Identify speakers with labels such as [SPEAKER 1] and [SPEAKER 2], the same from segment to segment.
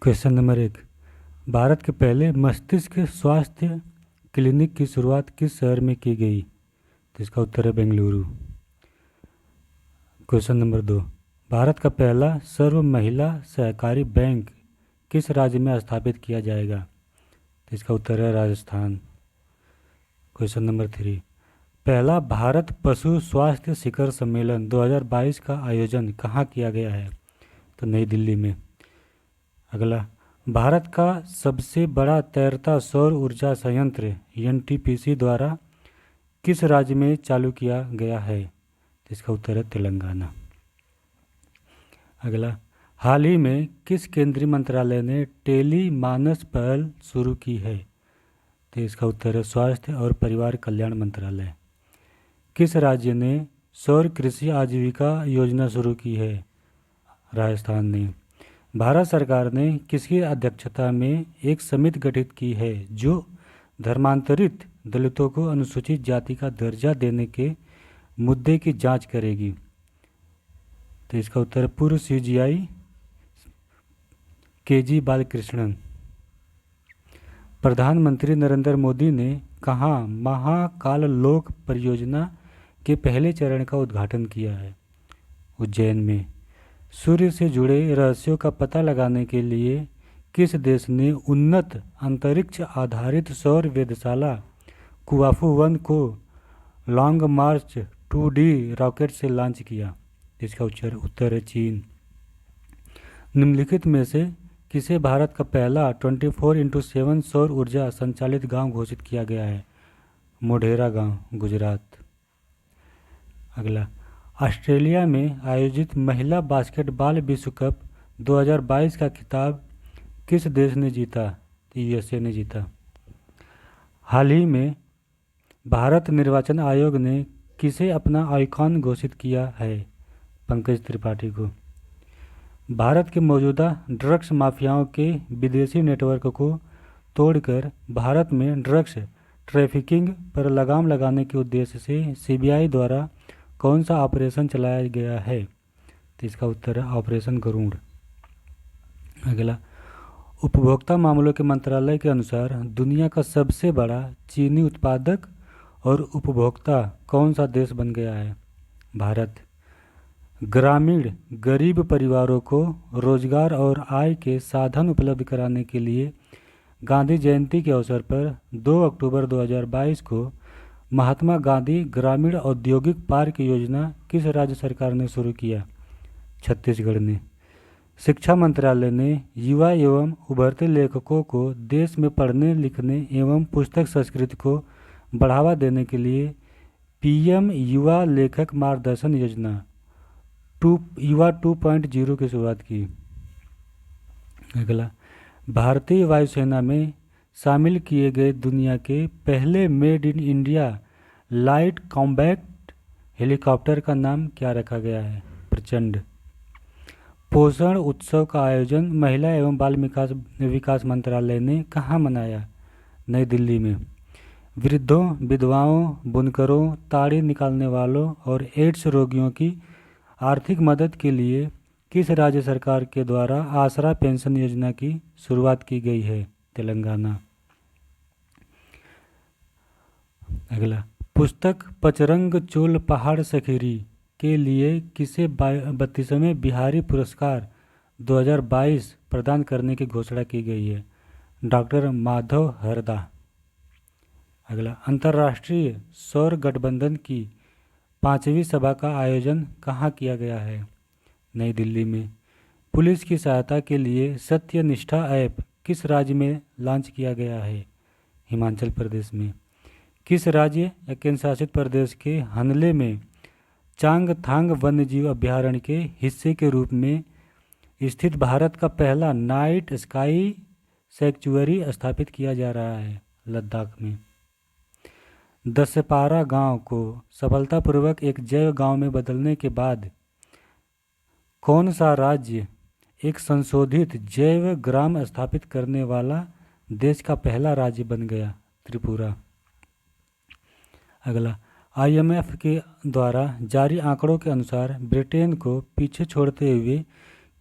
[SPEAKER 1] Question number 1। Bharat के पहले मस्तिष्क स्वास्थ्य क्लिनिक की शुरुआत किस शहर में की गई? तो इसका उत्तर है बेंगलुरु। Question number 2। भारत का पहला सर्व महिला सहकारी बैंक किस राज्य में स्थापित किया जाएगा? तो इसका उत्तर है राजस्थान। Question number 3। पहला भारत पशु स्वास्थ्य शिखर सम्मेलन 2022 का आयोजन कहाँ किया गया है? तो नई दिल्ली में। अगला, भारत का सबसे बड़ा तैरता सौर ऊर्जा संयंत्र एनटीपीसी द्वारा किस राज्य में चालू किया गया है? तो इसका उत्तर है तेलंगाना। अगला, हाल ही में किस केंद्रीय मंत्रालय ने टेली मानस पहल शुरू की है? तो इसका उत्तर है स्वास्थ्य और परिवार कल्याण मंत्रालय। किस राज्य ने सौर कृषि आजीविका योजना शुरू की है? राजस्थान ने। भारत सरकार ने किसकी अध्यक्षता में एक समिति गठित की है जो धर्मांतरित दलितों को अनुसूचित जाति का दर्जा देने के मुद्दे की जांच करेगी? तो इसका उत्तर पूर्व सीजीआई केजी बालकृष्णन। प्रधानमंत्री नरेंद्र मोदी ने कहाँ महाकाल लोक परियोजना के पहले चरण का उद्घाटन किया है? उज्जैन में। सूर्य से जुड़े रहस्यों का पता लगाने के लिए किस देश ने उन्नत अंतरिक्ष आधारित सौर वेधशाला कुआफू 1 को लॉन्ग मार्च 2D रॉकेट से लॉन्च किया? इसका उत्तर है चीन। निम्नलिखित में से किसे भारत का पहला 24x7 सौर ऊर्जा संचालित गांव घोषित किया गया है? मोढेरा गांव, गुजरात। अगला, ऑस्ट्रेलिया में आयोजित महिला बास्केटबॉल विश्व कप 2022 का खिताब किस देश ने जीता? यूएसए ने जीता। हाल ही में भारत निर्वाचन आयोग ने किसे अपना आइकॉन घोषित किया है? पंकज त्रिपाठी को। भारत के मौजूदा ड्रग्स माफियाओं के विदेशी नेटवर्क को तोड़कर भारत में ड्रग्स ट्रैफिकिंग पर लगाम लगाने के उद्देश्य से सीबीआई द्वारा कौन सा ऑपरेशन चलाया गया है? तो इसका उत्तर है ऑपरेशन गरुड़। अगला, उपभोक्ता मामलों के मंत्रालय के अनुसार दुनिया का सबसे बड़ा चीनी उत्पादक और उपभोक्ता कौन सा देश बन गया है? भारत। ग्रामीण गरीब परिवारों को रोजगार और आय के साधन उपलब्ध कराने के लिए गांधी जयंती के अवसर पर 2 अक्टूबर 2022 को महात्मा गांधी ग्रामीण औद्योगिक पार्क योजना किस राज्य सरकार ने शुरू किया? छत्तीसगढ़ ने। शिक्षा मंत्रालय ने युवा एवं उभरते लेखकों को देश में पढ़ने लिखने एवं पुस्तक संस्कृति को बढ़ावा देने के लिए पीएम युवा लेखक मार्गदर्शन योजना युवा 2.0 की शुरुआत की। अगला, भारतीय वायुसेना में शामिल किए गए दुनिया के पहले made in India light combat helicopter का नाम क्या रखा गया है? प्रचंड। पोषण उत्सव का आयोजन महिला एवं बाल विकास मंत्रालय ने कहाँ मनाया? नई दिल्ली में। वृद्धों, विधवाओं, बुनकरों, ताड़ी निकालने वालों और एड्स रोगियों की आर्थिक मदद के लिए किस राज्य सरकार के द्वारा आसरा पेंशन योजना की शुरुआत की गई है? तेलंगाना। अगला, पुस्तक पचरंग चोल पहाड़ सखीरी के लिए किसे 32वें बिहारी पुरस्कार 2022 प्रदान करने की घोषणा की गई है? डॉक्टर माधव हरदा। अगला, अंतर्राष्ट्रीय सौर गठबंधन की 5वीं सभा का आयोजन कहाँ किया गया है? नई दिल्ली में। पुलिस की सहायता के लिए सत्यनिष्ठा ऐप किस राज्य में लॉन्च किया गया है? हिमाचल प्रदेश में। किस राज्य या केंद्र शासित प्रदेश के हनले में चांगथांग वन्यजीव अभयारण्य के हिस्से के रूप में स्थित भारत का पहला नाइट स्काई सैक्चुअरी स्थापित किया जा रहा है? लद्दाख में। दसपारा गांव को सफलतापूर्वक एक जैव गांव में बदलने के बाद कौन सा राज्य एक संशोधित जैव ग्राम स्थापित करने वाला देश का पहला राज्य बन गया? त्रिपुरा। अगला, आईएमएफ के द्वारा जारी आंकड़ों के अनुसार ब्रिटेन को पीछे छोड़ते हुए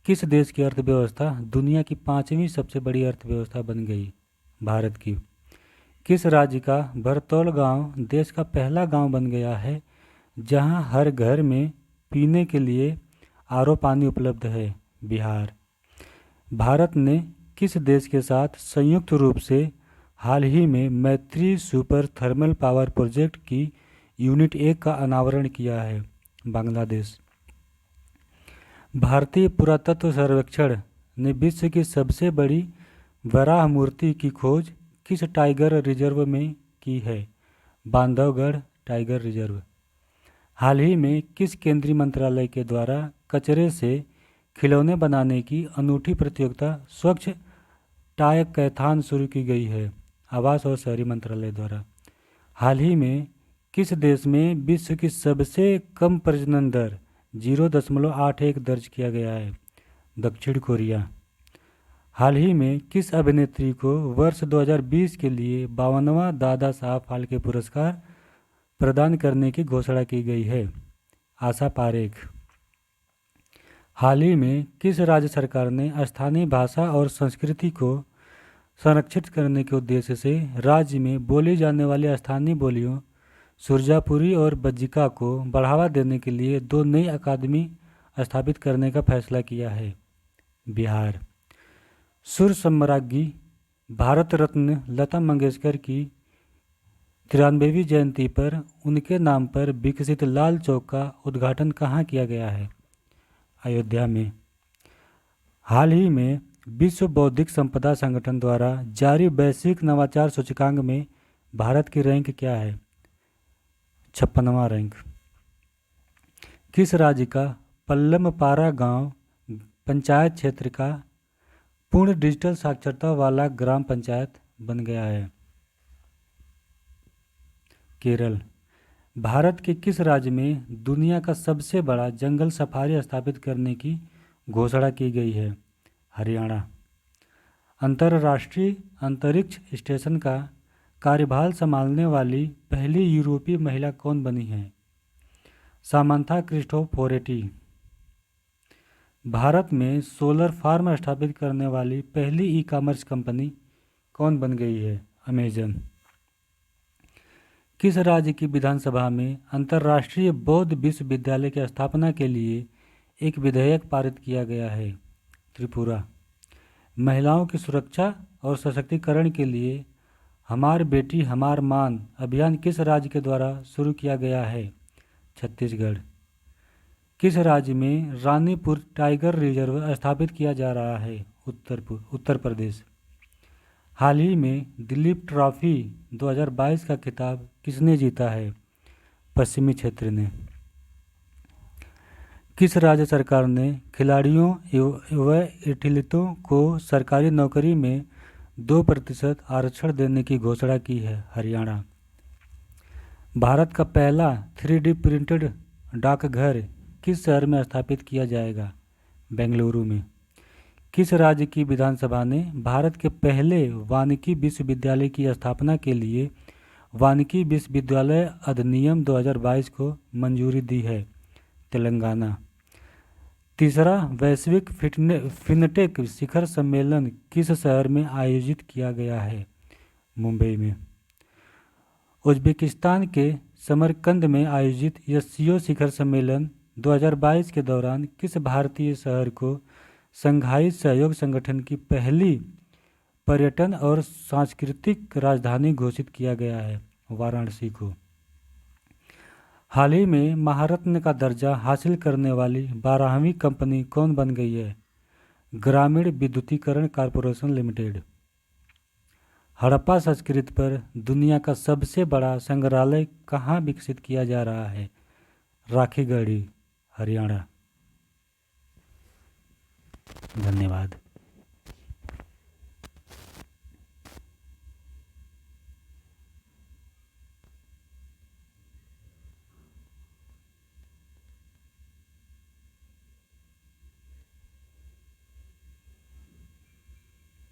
[SPEAKER 1] किस देश की अर्थव्यवस्था दुनिया की 5वीं सबसे बड़ी अर्थव्यवस्था बन गई? भारत की। किस राज्य का भरतौल गांव देश का पहला गांव बन गया है जहां हर घर में पीने के लिए आरओ पानी उपलब्ध है? बिहार। भारत ने किस देश के साथ संयुक्त रूप से हाल ही में मैत्री सुपर थर्मल पावर प्रोजेक्ट की यूनिट 1 का अनावरण किया है? बांग्लादेश। भारतीय पुरातत्व सर्वेक्षण ने विश्व की सबसे बड़ी वराह मूर्ति की खोज किस टाइगर रिजर्व में की है? Bandhavgarh tiger reserve. हाल ही में किस केंद्रीय मंत्रालय के द्वारा कचरे से खिलौने बनाने की अनूठी प्रतियोगिता स्वच्छ टायकैथॉन शुरू की गई है? आवास और शहरी मंत्रालय द्वारा। हाल ही में किस देश में विश्व की सबसे कम प्रजनन दर 0.81 दर्ज किया गया है? दक्षिण कोरिया। हाल ही में किस अभिनेत्री को वर्ष 2020 के लिए 52वां दादा साहब फाल्के पुरस्कार प्रदान करने की घोषणा की गई है? आशा पारेख। हाल ही में किस राज्य सरकार ने स्थानीय भाषा और संस्कृति को संरक्षित करने के उद्देश्य से राज्य में बोली जाने वाली स्थानीय बोलियों सुरजापुरी और बज्जिका को बढ़ावा देने के लिए 2 नई अकादमी स्थापित करने का फैसला किया है? बिहार। सुर सम्राज्ञी भारत रत्न लता मंगेशकर की 93वीं जयंती पर उनके नाम पर विकसित लाल चौक का उद्घाटन कहाँ किया गया है? अयोध्या में। हाल ही में विश्व बौद्धिक संपदा संगठन द्वारा जारी वैश्विक नवाचार सूचकांक में भारत की रैंक क्या है? 56वां रैंक। किस राज्य का पल्लमपारा गांव पंचायत क्षेत्र का पूर्ण डिजिटल साक्षरता वाला ग्राम पंचायत बन गया है? केरल। भारत के किस राज्य में दुनिया का सबसे बड़ा जंगल सफारी स्थापित करने की घोषणा की गई है? हरियाणा। अंतर्राष्ट्रीय अंतरिक्ष स्टेशन का कार्यभार संभालने वाली पहली यूरोपीय महिला कौन बनी है? Samantha Cristoforetti. भारत में सोलर फार्म स्थापित करने वाली पहली ई-कॉमर्स कंपनी कौन बन गई है? अमेजन। किस राज्य की विधानसभा में अंतर्राष्ट्रीय बौद्ध विश्वविद्यालय की स्थापना के लिए एक विधेयक पारित किया गया है? त्रिपुरा। महिलाओं की सुरक्षा और सशक्तिकरण के लिए हमार बेटी हमार मान अभियान किस राज्य के द्वारा शुरू किया गया है? छत्तीसगढ़। किस राज्य में रानीपुर टाइगर रिजर्व स्थापित किया जा रहा है? उत्तर प्रदेश। हाल ही में दिलीप ट्रॉफी 2022 का खिताब किसने जीता है? पश्चिमी क्षेत्र ने। किस राज्य सरकार ने खिलाड़ियों व एथलीटों को सरकारी नौकरी में 2% आरक्षण देने की घोषणा की है? हरियाणा। भारत का पहला 3D प्रिंटेड डाकघर किस शहर में स्थापित किया जाएगा? बेंगलुरु में। किस राज्य की विधानसभा ने भारत के पहले वानिकी विश्वविद्यालय की स्थापना के लिए वानिकी विश्वविद्यालय अधिनियम 2022 को मंजूरी दी है? तेलंगाना। तीसरा वैश्विक फिनटेक शिखर सम्मेलन किस शहर में आयोजित किया गया है? मुंबई में। उज्बेकिस्तान के समरकंद में आयोजित एससीओ शिखर सम्मेलन 2022 के दौरान किस भारतीय शहर को शंघाई सहयोग संगठन की पहली पर्यटन और सांस्कृतिक राजधानी घोषित किया गया है? वाराणसी को। हाल ही में महारत्न का दर्जा हासिल करने वाली 12वीं कंपनी कौन बन गई है? ग्रामीण विद्युतीकरण कॉरपोरेशन लिमिटेड। हड़प्पा संस्कृति पर दुनिया का सबसे बड़ा संग्रहालय कहाँ विकसित किया जा रहा है? राखीगढ़ी, हरियाणा। धन्यवाद।